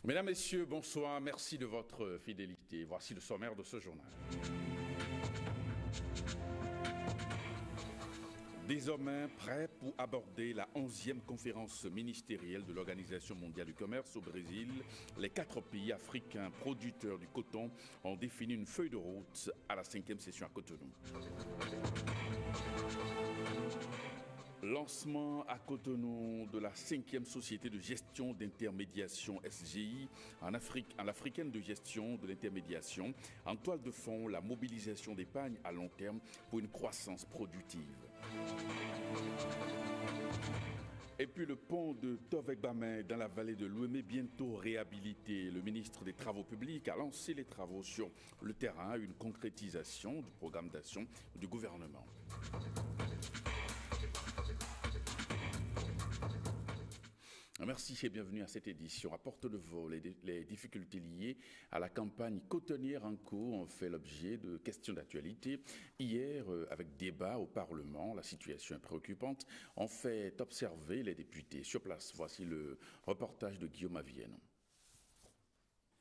Mesdames, Messieurs, bonsoir. Merci de votre fidélité. Voici le sommaire de ce journal. Désormais prêt pour aborder la 11e conférence ministérielle de l'Organisation mondiale du commerce au Brésil, les 4 pays africains producteurs du coton ont défini une feuille de route à la 5e session à Cotonou. Lancement à Cotonou de la 5e société de gestion d'intermédiation SGI en l'africaine de gestion de l'intermédiation. En toile de fond, la mobilisation d'épargne à long terme pour une croissance productive. Et puis le pont de Tovek-Bamay dans la vallée de l'Ouémé bientôt réhabilité. Le ministre des Travaux publics a lancé les travaux sur le terrain, une concrétisation du programme d'action du gouvernement. Merci et bienvenue à cette édition. À porte-le-veau, les difficultés liées à la campagne cotonnière en cours ont fait l'objet de questions d'actualité. Hier, avec débat au Parlement, la situation est préoccupante. On fait observer les députés. Sur place, voici le reportage de Guillaume Avienne.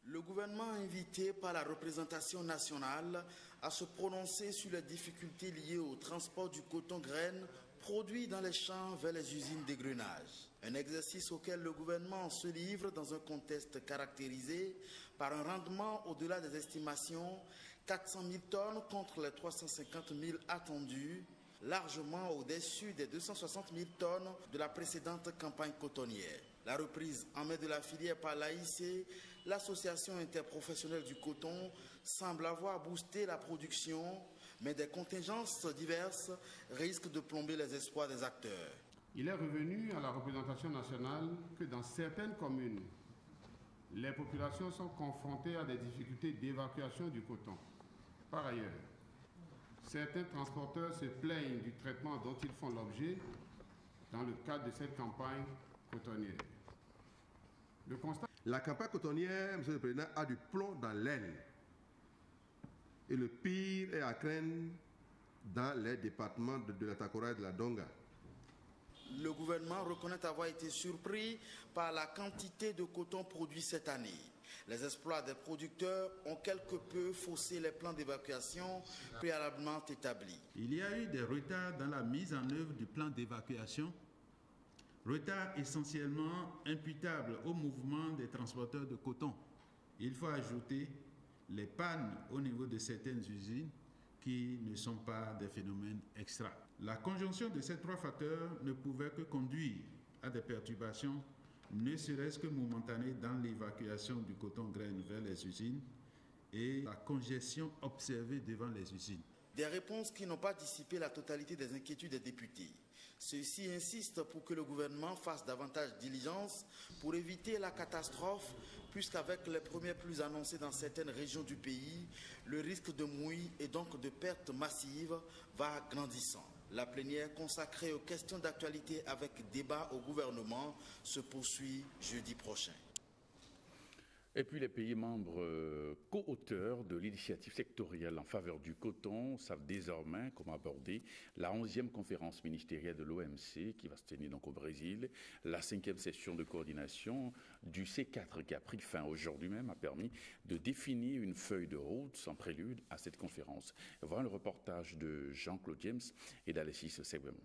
Le gouvernement invité par la représentation nationale à se prononcer sur les difficultés liées au transport du coton graine produit dans les champs vers les usines d'égrenage. Un exercice auquel le gouvernement se livre dans un contexte caractérisé par un rendement au-delà des estimations, 400 000 tonnes contre les 350 000 attendus, largement au-dessus des 260 000 tonnes de la précédente campagne cotonnière. La reprise en main de la filière par l'AIC, l'Association interprofessionnelle du coton, semble avoir boosté la production, mais des contingences diverses risquent de plomber les espoirs des acteurs. Il est revenu à la représentation nationale que dans certaines communes, les populations sont confrontées à des difficultés d'évacuation du coton. Par ailleurs, certains transporteurs se plaignent du traitement dont ils font l'objet dans le cadre de cette campagne cotonnière. La campagne cotonnière, M. le Président, a du plomb dans l'aile. Et le pire est à craindre dans les départements de la Takora et de la Donga. Le gouvernement reconnaît avoir été surpris par la quantité de coton produit cette année. Les exploits des producteurs ont quelque peu faussé les plans d'évacuation préalablement établis. Il y a eu des retards dans la mise en œuvre du plan d'évacuation, retards essentiellement imputables au mouvement des transporteurs de coton. Il faut ajouter les pannes au niveau de certaines usines qui ne sont pas des phénomènes extra. La conjonction de ces 3 facteurs ne pouvait que conduire à des perturbations, ne serait-ce que momentanées, dans l'évacuation du coton graine vers les usines et la congestion observée devant les usines. Des réponses qui n'ont pas dissipé la totalité des inquiétudes des députés. Ceux-ci insistent pour que le gouvernement fasse davantage diligence pour éviter la catastrophe, puisqu'avec les premières pluies annoncées dans certaines régions du pays, le risque de mouille et donc de pertes massives va grandissant. La plénière consacrée aux questions d'actualité avec débat au gouvernement se poursuit jeudi prochain. Et puis les pays membres co-auteurs de l'initiative sectorielle en faveur du coton savent désormais comment aborder la 11e conférence ministérielle de l'OMC qui va se tenir donc au Brésil. La 5e session de coordination du C4 qui a pris fin aujourd'hui même a permis de définir une feuille de route sans prélude à cette conférence. Voilà le reportage de Jean-Claude James et d'Alexis Segwemon.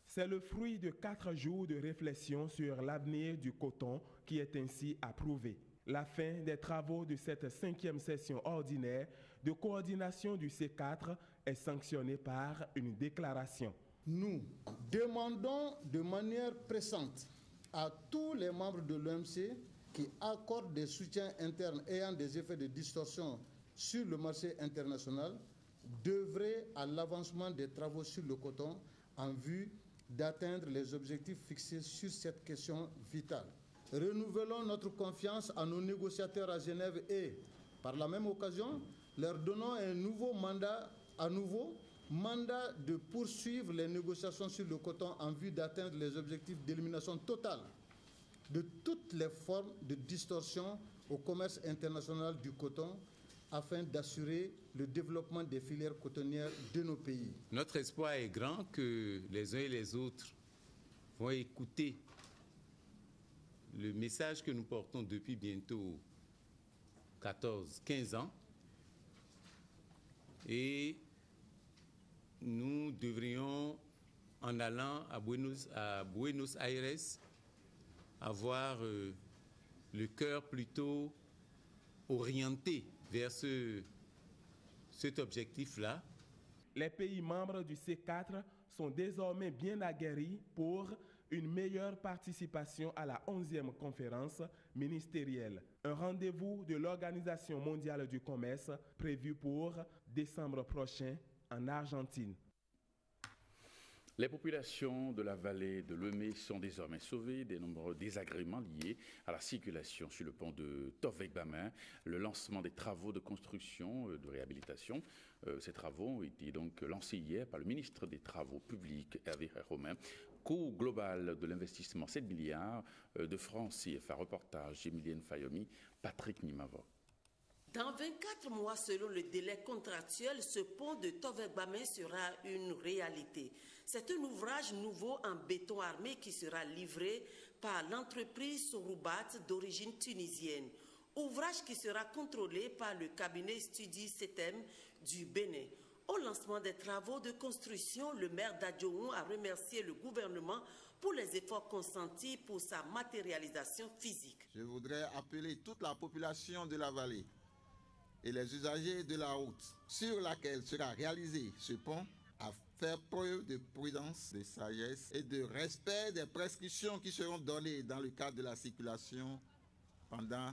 C'est le fruit de 4 jours de réflexion sur l'avenir du coton qui est ainsi approuvé. La fin des travaux de cette 5e session ordinaire de coordination du C4 est sanctionnée par une déclaration. Nous demandons de manière pressante à tous les membres de l'OMC qui accordent des soutiens internes ayant des effets de distorsion sur le marché international d'œuvrer à l'avancement des travaux sur le coton en vue d'atteindre les objectifs fixés sur cette question vitale. Renouvelons notre confiance à nos négociateurs à Genève et, par la même occasion, leur donnons un nouveau mandat, mandat de poursuivre les négociations sur le coton en vue d'atteindre les objectifs d'élimination totale de toutes les formes de distorsion au commerce international du coton afin d'assurer le développement des filières cotonnières de nos pays. Notre espoir est grand que les uns et les autres vont écouter le message que nous portons depuis bientôt 14-15 ans. Et nous devrions, en allant à Buenos Aires, avoir le cœur plutôt orienté vers cet objectif-là. Les pays membres du C4 sont désormais bien aguerris pour une meilleure participation à la 11e conférence ministérielle. Un rendez-vous de l'Organisation mondiale du commerce prévu pour décembre prochain en Argentine. Les populations de la vallée de Lemay sont désormais sauvées des nombreux désagréments liés à la circulation sur le pont de Tovegbamin. Le lancement des travaux de construction, de réhabilitation, ces travaux ont été donc lancés hier par le ministre des Travaux publics, Hervé Romain. Coût global de l'investissement 7 milliards de francs CFA. Reportage Emilienne Fayomi, Patrick Nimavo. Dans 24 mois, selon le délai contractuel, ce pont de Tovegbamin sera une réalité. C'est un ouvrage nouveau en béton armé qui sera livré par l'entreprise Soroubat d'origine tunisienne. Ouvrage qui sera contrôlé par le cabinet Studi CETEM du Bénin. Au lancement des travaux de construction, le maire d'Adjoun a remercié le gouvernement pour les efforts consentis pour sa matérialisation physique. Je voudrais appeler toute la population de la vallée et les usagers de la route sur laquelle sera réalisé ce pont à faire preuve de prudence, de sagesse et de respect des prescriptions qui seront données dans le cadre de la circulation pendant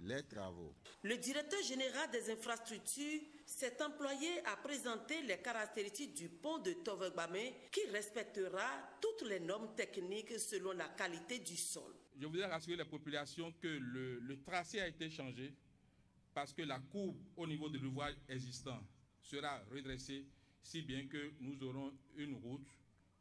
les travaux. Le directeur général des infrastructures s'est employé à présenter les caractéristiques du pont de Tovegbamin qui respectera toutes les normes techniques selon la qualité du sol. Je voudrais rassurer les populations que le tracé a été changé parce que la courbe au niveau de l'ouvrage existant sera redressée, si bien que nous aurons une route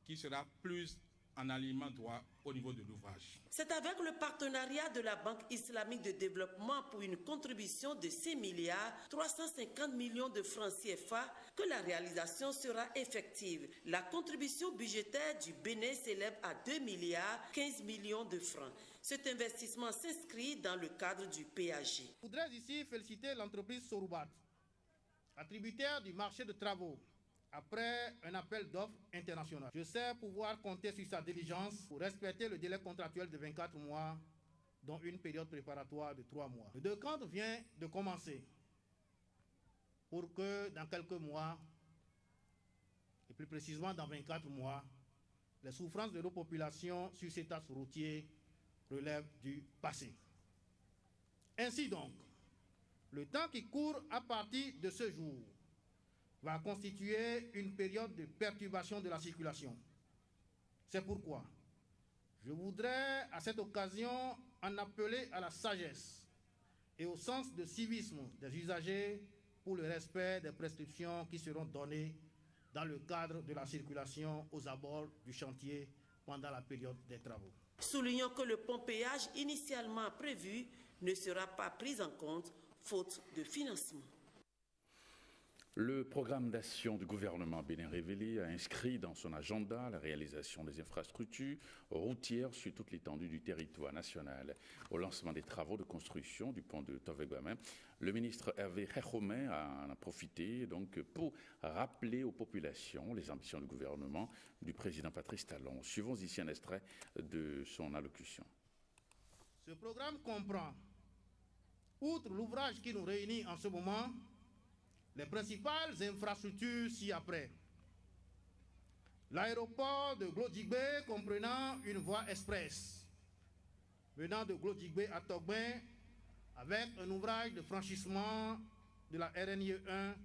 qui sera plus en alignement droit au niveau de l'ouvrage. C'est avec le partenariat de la Banque islamique de développement pour une contribution de 6 milliards 350 millions de francs CFA que la réalisation sera effective. La contribution budgétaire du Bénin s'élève à 2 milliards 15 millions de francs. Cet investissement s'inscrit dans le cadre du PAG. Je voudrais ici féliciter l'entreprise Soroubat, attributaire du marché de travaux, après un appel d'offres international. Je sais pouvoir compter sur sa diligence pour respecter le délai contractuel de 24 mois, dont une période préparatoire de 3 mois. Le décompte vient de commencer pour que dans quelques mois, et plus précisément dans 24 mois, les souffrances de nos populations sur cet axe routier relèvent du passé. Ainsi donc, le temps qui court à partir de ce jour va constituer une période de perturbation de la circulation. C'est pourquoi je voudrais à cette occasion en appeler à la sagesse et au sens de civisme des usagers pour le respect des prescriptions qui seront données dans le cadre de la circulation aux abords du chantier pendant la période des travaux. Soulignons que le pont péage initialement prévu ne sera pas pris en compte faute de financement. Le programme d'action du gouvernement Bénin Révélé a inscrit dans son agenda la réalisation des infrastructures routières sur toute l'étendue du territoire national. Au lancement des travaux de construction du pont de Tovegbamin, le ministre Hervé Romain en a profité donc pour rappeler aux populations les ambitions du gouvernement du président Patrice Talon. Suivons ici un extrait de son allocution. Ce programme comprend, outre l'ouvrage qui nous réunit en ce moment, les principales infrastructures ci-après. L'aéroport de Glodjigbe comprenant une voie express venant de Glodjigbe à Togbain avec un ouvrage de franchissement de la RNIE 1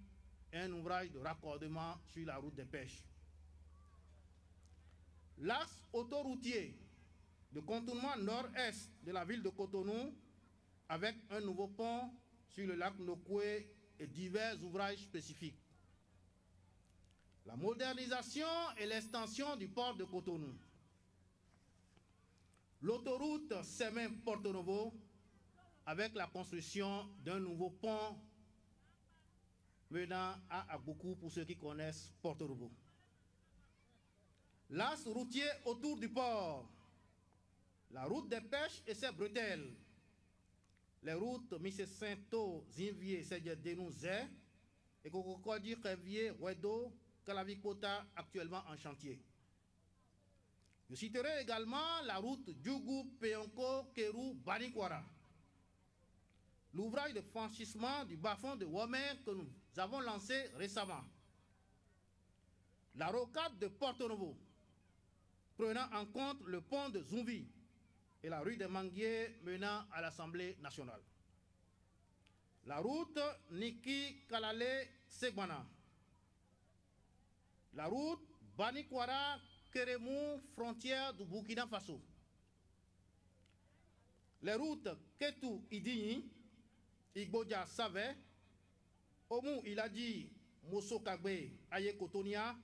et un ouvrage de raccordement sur la route des pêches. L'axe autoroutier de contournement nord-est de la ville de Cotonou avec un nouveau pont sur le lac Nokoué et divers ouvrages spécifiques. La modernisation et l'extension du port de Cotonou. L'autoroute Semen-Porto Novo avec la construction d'un nouveau pont venant à Agbokou pour ceux qui connaissent Porto Novo. L'axe routier autour du port. La route des pêches et ses bretelles. Les routes Misesinto, Zinvier, Sedjedenou-Zé et Kokokodi, Révier, Wedo, Kalavikota actuellement en chantier. Je citerai également la route Djougou, Peonko, Kerou, Banikwara. L'ouvrage de franchissement du bas-fond de Womé que nous avons lancé récemment. La rocade de Porto Novo, prenant en compte le pont de Zumbi et la rue des Manguiers menant à l'Assemblée nationale. La route Niki-Kalale-Segbana. La route Banikwara-Keremou, frontière du Burkina Faso. Les routes Ketou-Idigny, Igbodia-Savé, Omu-Iladi, Mosso-Kagbe, Aye-Kotonia,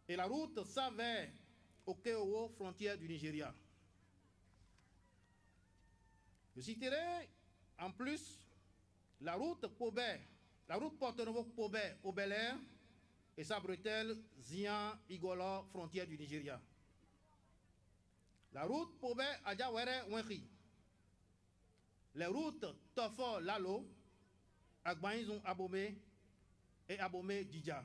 et la route Savé-Okeowo, frontière du Nigeria. Je citerai en plus la route Pobé, la route Porto Novo-Pobé au Bel-Air et sa bretelle Zian-Igolo, frontière du Nigeria. La route Pobé-Adjawere-Wenri. Les routes Tofo-Lalo, Agbaïzoun-Abomé et Abomé-Didja.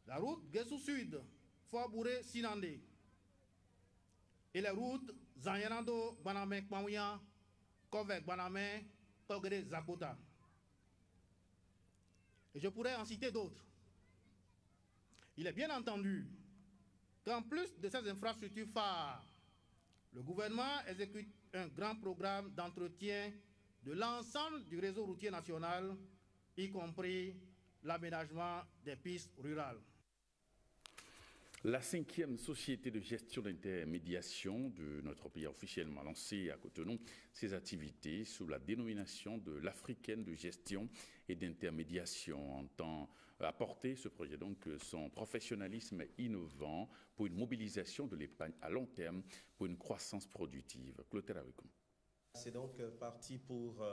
La route Guessou-Sud, Fort-Bouré-Sinandé. Et les routes Zanyanando-Banamé-Kmawia, Kovek-Banamé, Togre-Zakota. Et je pourrais en citer d'autres. Il est bien entendu qu'en plus de ces infrastructures phares, le gouvernement exécute un grand programme d'entretien de l'ensemble du réseau routier national, y compris l'aménagement des pistes rurales. La 5e société de gestion d'intermédiation de notre pays a officiellement lancé à Cotonou ses activités sous la dénomination de l'Africaine de gestion et d'intermédiation, entend apporter ce projet donc son professionnalisme innovant pour une mobilisation de l'épargne à long terme pour une croissance productive. Clotaire avec vous. C'est donc parti pour...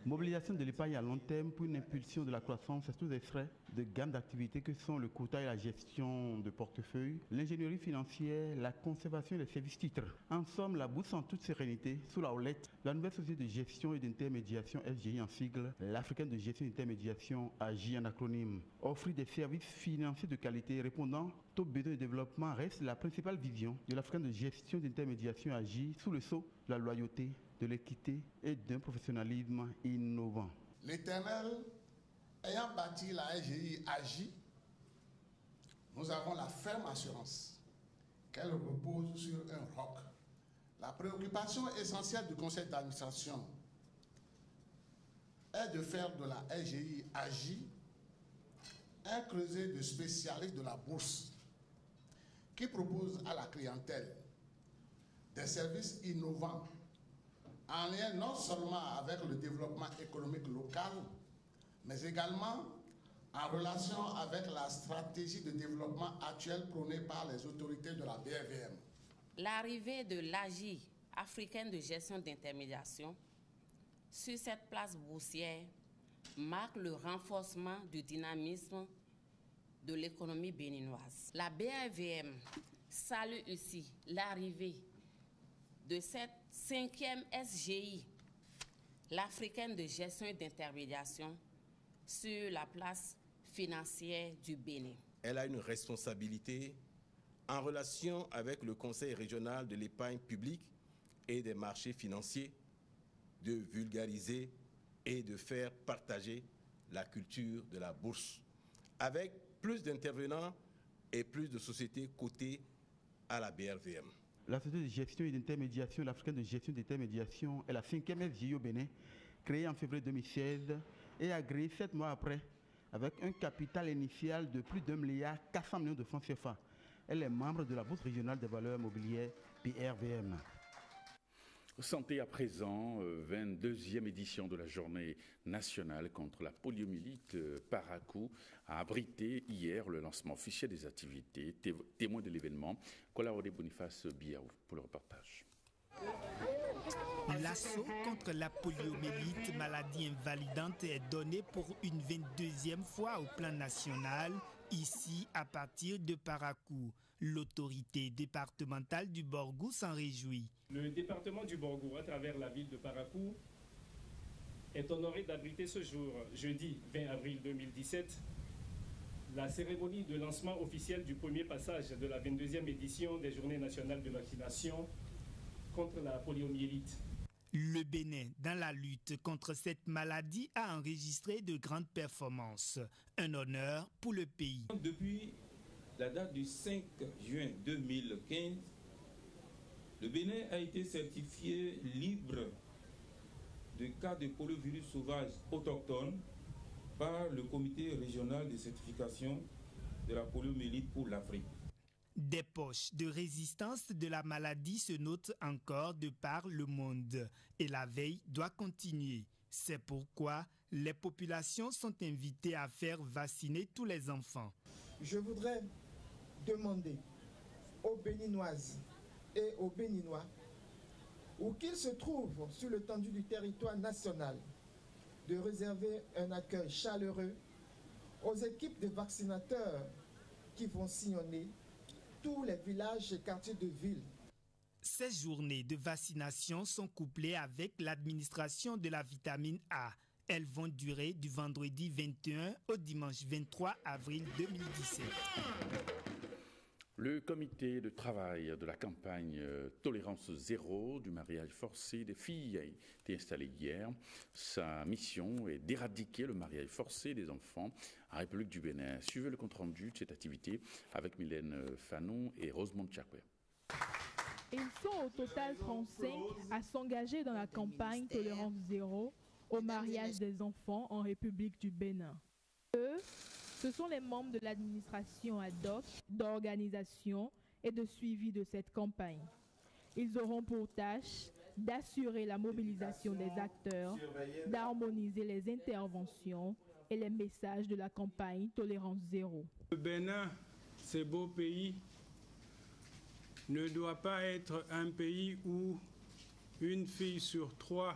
Mobilisation de l'épargne à long terme pour une impulsion de la croissance sous des frais de gamme d'activités que sont le quota et la gestion de portefeuille, l'ingénierie financière, la conservation et les services titres. En somme, la bourse en toute sérénité, sous la houlette, la nouvelle société de gestion et d'intermédiation FGI en sigle, l'Africaine de gestion et d'intermédiation AGI en acronyme, offre des services financiers de qualité répondant aux besoins de développement reste la principale vision de l'Africaine de gestion et d'intermédiation AGI sous le sceau de la loyauté, de l'équité et d'un professionnalisme innovant. L'Éternel ayant bâti la SGI AGI, nous avons la ferme assurance qu'elle repose sur un roc. La préoccupation essentielle du conseil d'administration est de faire de la SGI AGI un creuset de spécialistes de la bourse qui propose à la clientèle des services innovants en lien non seulement avec le développement économique local, mais également en relation avec la stratégie de développement actuelle prônée par les autorités de la BRVM. L'arrivée de l'AGI, Africaine de gestion d'intermédiation, sur cette place boursière marque le renforcement du dynamisme de l'économie béninoise. La BRVM salue ici l'arrivée de cette 5e SGI, l'Africaine de gestion et d'intermédiation, sur la place financière du Bénin. Elle a une responsabilité en relation avec le Conseil régional de l'épargne publique et des marchés financiers de vulgariser et de faire partager la culture de la bourse, avec plus d'intervenants et plus de sociétés cotées à la BRVM. La société de gestion et d'intermédiation, l'Africaine de gestion et d'intermédiation, est la 5e SGI au Bénin, créée en février 2016 et agréée 7 mois après, avec un capital initial de plus d'1,4 milliard de francs CFA. Elle est membre de la Bourse régionale des valeurs mobilières, BRVM. Santé à présent, 22e édition de la journée nationale contre la poliomyélite. Parakou a abrité hier le lancement officiel des activités. Témoin de l'événement, Colabordé Boniface Biaou pour le reportage. L'assaut contre la poliomyélite, maladie invalidante, est donné pour une 22e fois au plan national, ici à partir de Parakou. L'autorité départementale du Borgou s'en réjouit. Le département du Borgou, à travers la ville de Parakou, est honoré d'abriter ce jour, jeudi 20 avril 2017, la cérémonie de lancement officiel du premier passage de la 22e édition des Journées nationales de vaccination contre la poliomyélite. Le Bénin, dans la lutte contre cette maladie, a enregistré de grandes performances. Un honneur pour le pays. Depuis la date du 5 juin 2015, le Bénin a été certifié libre de cas de poliovirus sauvage autochtone par le comité régional de certification de la poliomyélite pour l'Afrique. Des poches de résistance de la maladie se notent encore de par le monde et la veille doit continuer. C'est pourquoi les populations sont invitées à faire vacciner tous les enfants. Je voudrais demander aux Béninoises et aux Béninois, où qu'ils se trouvent sur l'étendue du territoire national, de réserver un accueil chaleureux aux équipes de vaccinateurs qui vont sillonner tous les villages et quartiers de ville. Ces journées de vaccination sont couplées avec l'administration de la vitamine A. Elles vont durer du vendredi 21 au dimanche 23 avril 2017. Le comité de travail de la campagne Tolérance Zéro du mariage forcé des filles a été installé hier. Sa mission est d'éradiquer le mariage forcé des enfants en République du Bénin. Suivez le compte-rendu de cette activité avec Mylène Fanon et Rosemont Chakwe. Ils sont au total 35 à s'engager dans la campagne Tolérance Zéro au mariage des enfants en République du Bénin. Eux, ce sont les membres de l'administration ad hoc, d'organisation et de suivi de cette campagne. Ils auront pour tâche d'assurer la mobilisation des acteurs, d'harmoniser les interventions et les messages de la campagne Tolérance Zéro. Le Bénin, ce beau pays, ne doit pas être un pays où une fille sur 3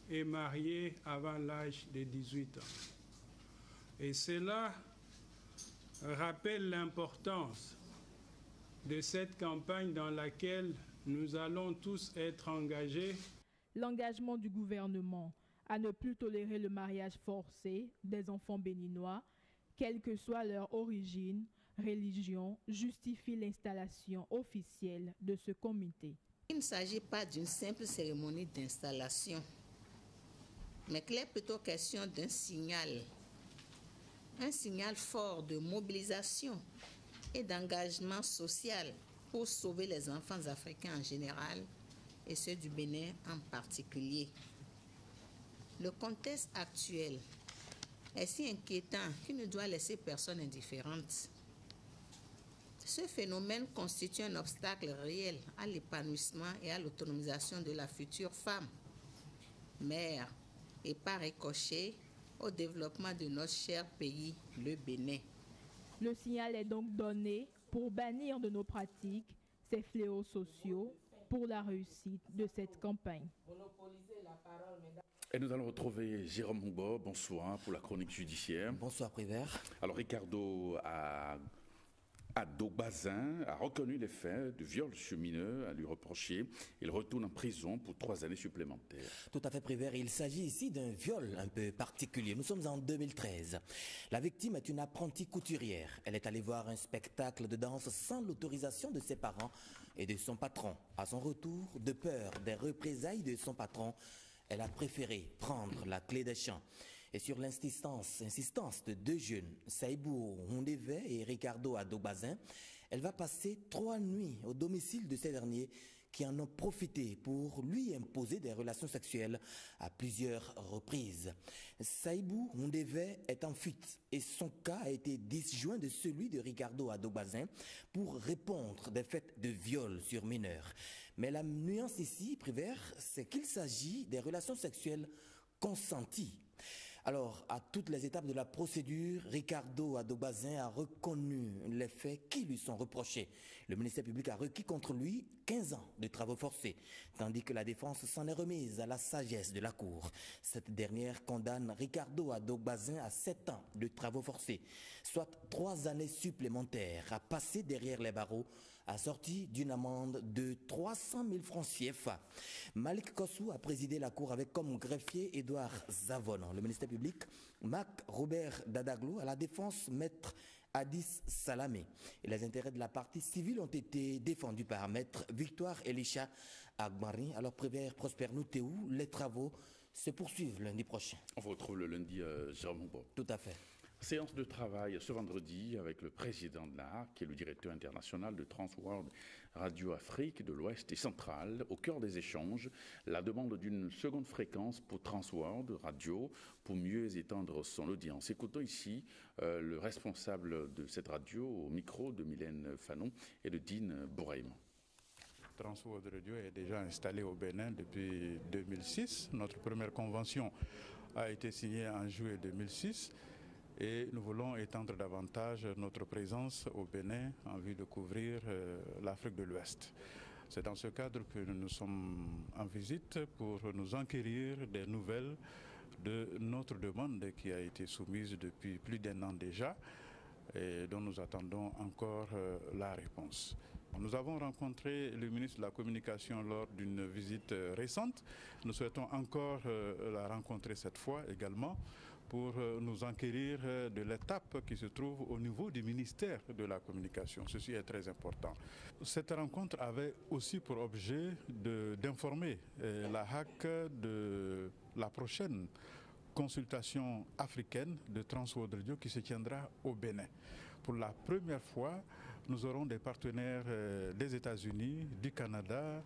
est mariée avant l'âge de 18 ans. Et cela rappelle l'importance de cette campagne dans laquelle nous allons tous être engagés. L'engagement du gouvernement à ne plus tolérer le mariage forcé des enfants béninois, quelle que soit leur origine, religion, justifie l'installation officielle de ce comité. Il ne s'agit pas d'une simple cérémonie d'installation, mais qu'il est plutôt question d'un signal fort de mobilisation et d'engagement social pour sauver les enfants africains en général et ceux du Bénin en particulier. Le contexte actuel est si inquiétant qu'il ne doit laisser personne indifférente. Ce phénomène constitue un obstacle réel à l'épanouissement et à l'autonomisation de la future femme, mère et par ricochet au développement de notre cher pays, le Bénin. Le signal est donc donné pour bannir de nos pratiques ces fléaux sociaux pour la réussite de cette campagne. Et nous allons retrouver Jérôme Moubo, bonsoir, pour la chronique judiciaire. Bonsoir Prévert. Alors Ricardo Adogbazin a reconnu les faits de viol sur mineur à lui reprocher. Il retourne en prison pour 3 années supplémentaires. Tout à fait Prévert. Il s'agit ici d'un viol un peu particulier. Nous sommes en 2013. La victime est une apprentie couturière. Elle est allée voir un spectacle de danse sans l'autorisation de ses parents et de son patron. À son retour, de peur des représailles de son patron, elle a préféré prendre la clé des champs. Et sur l'insistance de 2 jeunes, Saïbou Hondeve et Ricardo Adogbazin, elle va passer 3 nuits au domicile de ces derniers qui en ont profité pour lui imposer des relations sexuelles à plusieurs reprises. Saïbou Hondeve est en fuite et son cas a été disjoint de celui de Ricardo Adogbazin pour répondre des faits de viol sur mineurs. Mais la nuance ici, Prévert, c'est qu'il s'agit des relations sexuelles consenties. Alors, à toutes les étapes de la procédure, Ricardo Adobazin a reconnu les faits qui lui sont reprochés. Le ministère public a requis contre lui 15 ans de travaux forcés, tandis que la défense s'en est remise à la sagesse de la Cour. Cette dernière condamne Ricardo Adobazin à 7 ans de travaux forcés, soit 3 années supplémentaires à passer derrière les barreaux, assorti d'une amende de 300 000 francs CFA. Malik Kossou a présidé la Cour avec comme greffier Édouard Zavon. Le ministère public, Marc Robert Dadaglou, à la défense, maître Addis Salamé. Et les intérêts de la partie civile ont été défendus par maître Victoire Elisha Agmari. Alors, Prévert Prosper Noutéou, les travaux se poursuivent lundi prochain. On vous retrouve le lundi, Jérôme Moubo. Tout à fait. Séance de travail ce vendredi avec le président de l'ARC, qui est le directeur international de Transworld Radio Afrique de l'Ouest et Central. Au cœur des échanges, la demande d'une seconde fréquence pour Transworld Radio pour mieux étendre son audience. Écoutons ici le responsable de cette radio au micro de Mylène Fanon et de Dean Bouraïm. Transworld Radio est déjà installé au Bénin depuis 2006. Notre première convention a été signée en juillet 2006. Et nous voulons étendre davantage notre présence au Bénin en vue de couvrir l'Afrique de l'Ouest. C'est dans ce cadre que nous sommes en visite pour nous enquérir des nouvelles de notre demande qui a été soumise depuis plus d'1 an déjà et dont nous attendons encore la réponse. Nous avons rencontré le ministre de la Communication lors d'une visite récente. Nous souhaitons encore la rencontrer cette fois également pour nous enquérir de l'étape qui se trouve au niveau du ministère de la Communication. Ceci est très important. Cette rencontre avait aussi pour objet d'informer la HAC de la prochaine consultation africaine de Transworld Radio qui se tiendra au Bénin. Pour la première fois, nous aurons des partenaires des États-Unis, du Canada,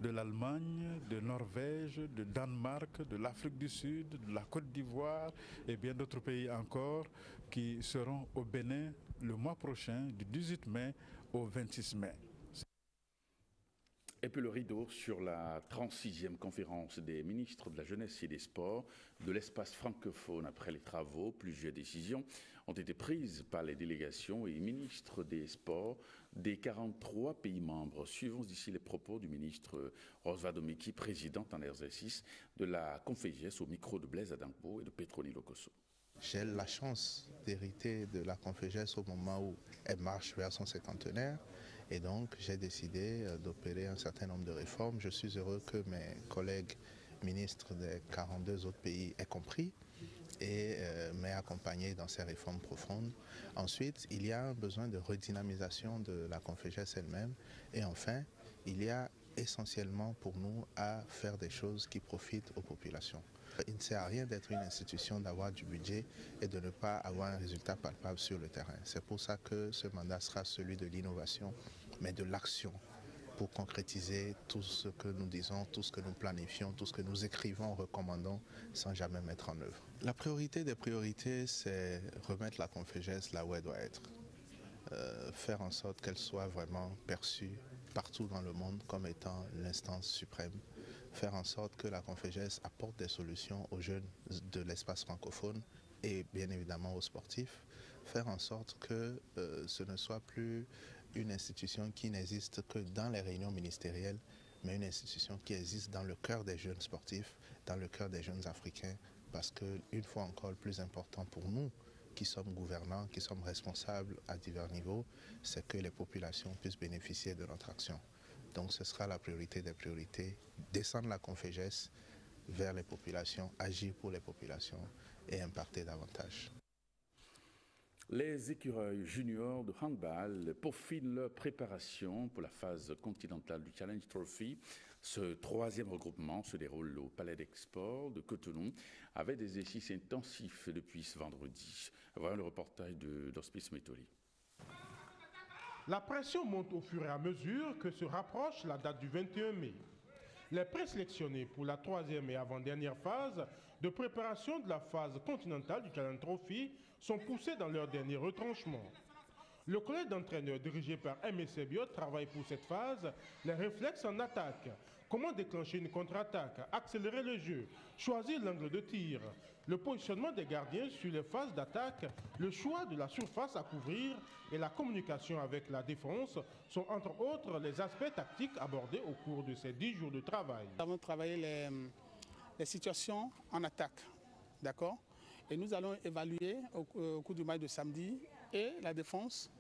de l'Allemagne, de Norvège, de Danemark, de l'Afrique du Sud, de la Côte d'Ivoire et bien d'autres pays encore qui seront au Bénin le mois prochain, du 18 mai au 26 mai. Et puis le rideau sur la 36e conférence des ministres de la Jeunesse et des Sports de l'espace francophone. Après les travaux, plusieurs décisions ont été prises par les délégations et ministres des Sports des 43 pays membres. Suivons ici les propos du ministre Rosva Domeki, présidente en exercice de la Confégès, au micro de Blaise Adampo et de Petroni Lokosso. J'ai la chance d'hériter de la Confégès au moment où elle marche vers son cinquantenaire. Et donc, j'ai décidé d'opérer un certain nombre de réformes. Je suis heureux que mes collègues ministres des 42 autres pays aient compris et m'aient accompagné dans ces réformes profondes. Ensuite, il y a un besoin de redynamisation de la Confégès elle-même. Et enfin, il y a essentiellement pour nous à faire des choses qui profitent aux populations. Il ne sert à rien d'être une institution, d'avoir du budget et de ne pas avoir un résultat palpable sur le terrain. C'est pour ça que ce mandat sera celui de l'innovation, mais de l'action, pour concrétiser tout ce que nous disons, tout ce que nous planifions, tout ce que nous écrivons, recommandons, sans jamais mettre en œuvre. La priorité des priorités, c'est remettre la Confégès là où elle doit être. Faire en sorte qu'elle soit vraiment perçue partout dans le monde comme étant l'instance suprême. Faire en sorte que la Confégès apporte des solutions aux jeunes de l'espace francophone et bien évidemment aux sportifs. Faire en sorte que ce ne soit plus une institution qui n'existe que dans les réunions ministérielles, mais une institution qui existe dans le cœur des jeunes sportifs, dans le cœur des jeunes africains, parce que, une fois encore, le plus important pour nous, qui sommes gouvernants, qui sommes responsables à divers niveaux, c'est que les populations puissent bénéficier de notre action. Donc ce sera la priorité des priorités, descendre la Confégès vers les populations, agir pour les populations et impacter davantage. Les écureuils juniors de handball peaufinent leur préparation pour la phase continentale du Challenge Trophy. Ce 3e regroupement se déroule au Palais d'Export de Cotonou avec des exercices intensifs depuis ce vendredi. Voilà le reportage d'Hospice Métoli. La pression monte au fur et à mesure que se rapproche la date du 21 mai. Les présélectionnés pour la 3e et avant-dernière phase de préparation de la phase continentale du Challenge Trophy sont poussés dans leur dernier retranchement. Le collège d'entraîneurs dirigé par MSC Biot travaille pour cette phase les réflexes en attaque, Comment déclencher une contre-attaque, accélérer le jeu, choisir l'angle de tir, le positionnement des gardiens sur les phases d'attaque, le choix de la surface à couvrir et la communication avec la défense sont entre autres les aspects tactiques abordés au cours de ces 10 jours de travail. Nous avons travaillé les situations en attaque, d'accord? Et nous allons évaluer au cours du match de samedi et la défense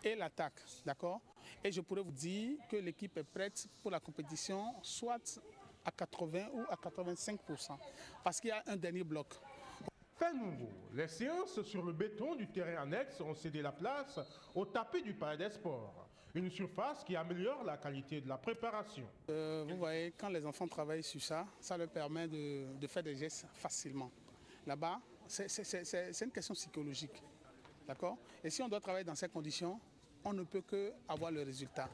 et l'attaque, d'accord? Et je pourrais vous dire que l'équipe est prête pour la compétition, soit à 80 ou à 85%, parce qu'il y a un dernier bloc. Fait nouveau, les séances sur le béton du terrain annexe ont cédé la place au tapis du Palais des Sports, une surface qui améliore la qualité de la préparation. Vous voyez, quand les enfants travaillent sur ça, ça leur permet de faire des gestes facilement. Là-bas, c'est une question psychologique, d'accord? Et si on doit travailler dans ces conditions, on ne peut que avoir le résultat.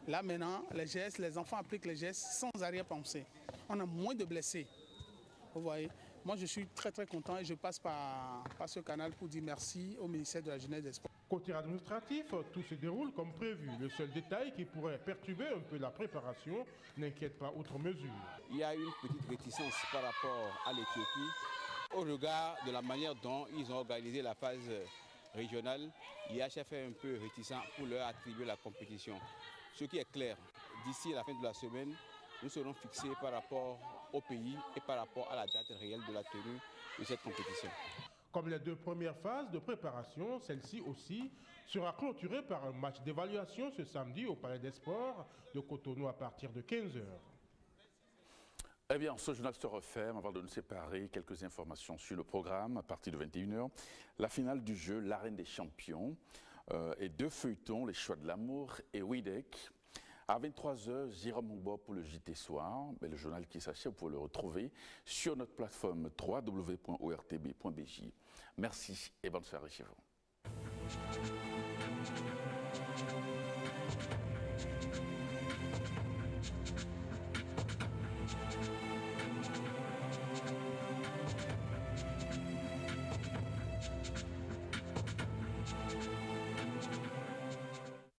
Là maintenant, les gestes, les enfants appliquent les gestes sans arrière-pensée. On a moins de blessés. Vous voyez, moi je suis très content et je passe par ce canal pour dire merci au ministère de la Jeunesse et des Sports. Côté administratif, tout se déroule comme prévu. Le seul détail qui pourrait perturber un peu la préparation n'inquiète pas outre mesure. Il y a une petite réticence par rapport à l'Éthiopie au regard de la manière dont ils ont organisé la phase régionale. L'IHF est un peu réticent pour leur attribuer la compétition. Ce qui est clair, d'ici la fin de la semaine, nous serons fixés par rapport au pays et par rapport à la date réelle de la tenue de cette compétition. Comme les 2 premières phases de préparation, celle-ci aussi sera clôturée par un match d'évaluation ce samedi au Palais des Sports de Cotonou à partir de 15h. Eh bien, ce journal se referme. Avant de nous séparer, quelques informations sur le programme à partir de 21h. La finale du jeu, l'Arène des Champions, et 2 feuilletons, Les Choix de l'amour et Widek. À 23h, Jérôme Mouba pour le JT Soir. Mais le journal qui s'achève, vous pouvez le retrouver sur notre plateforme www.ortb.bj. Merci et bonne soirée chez vous.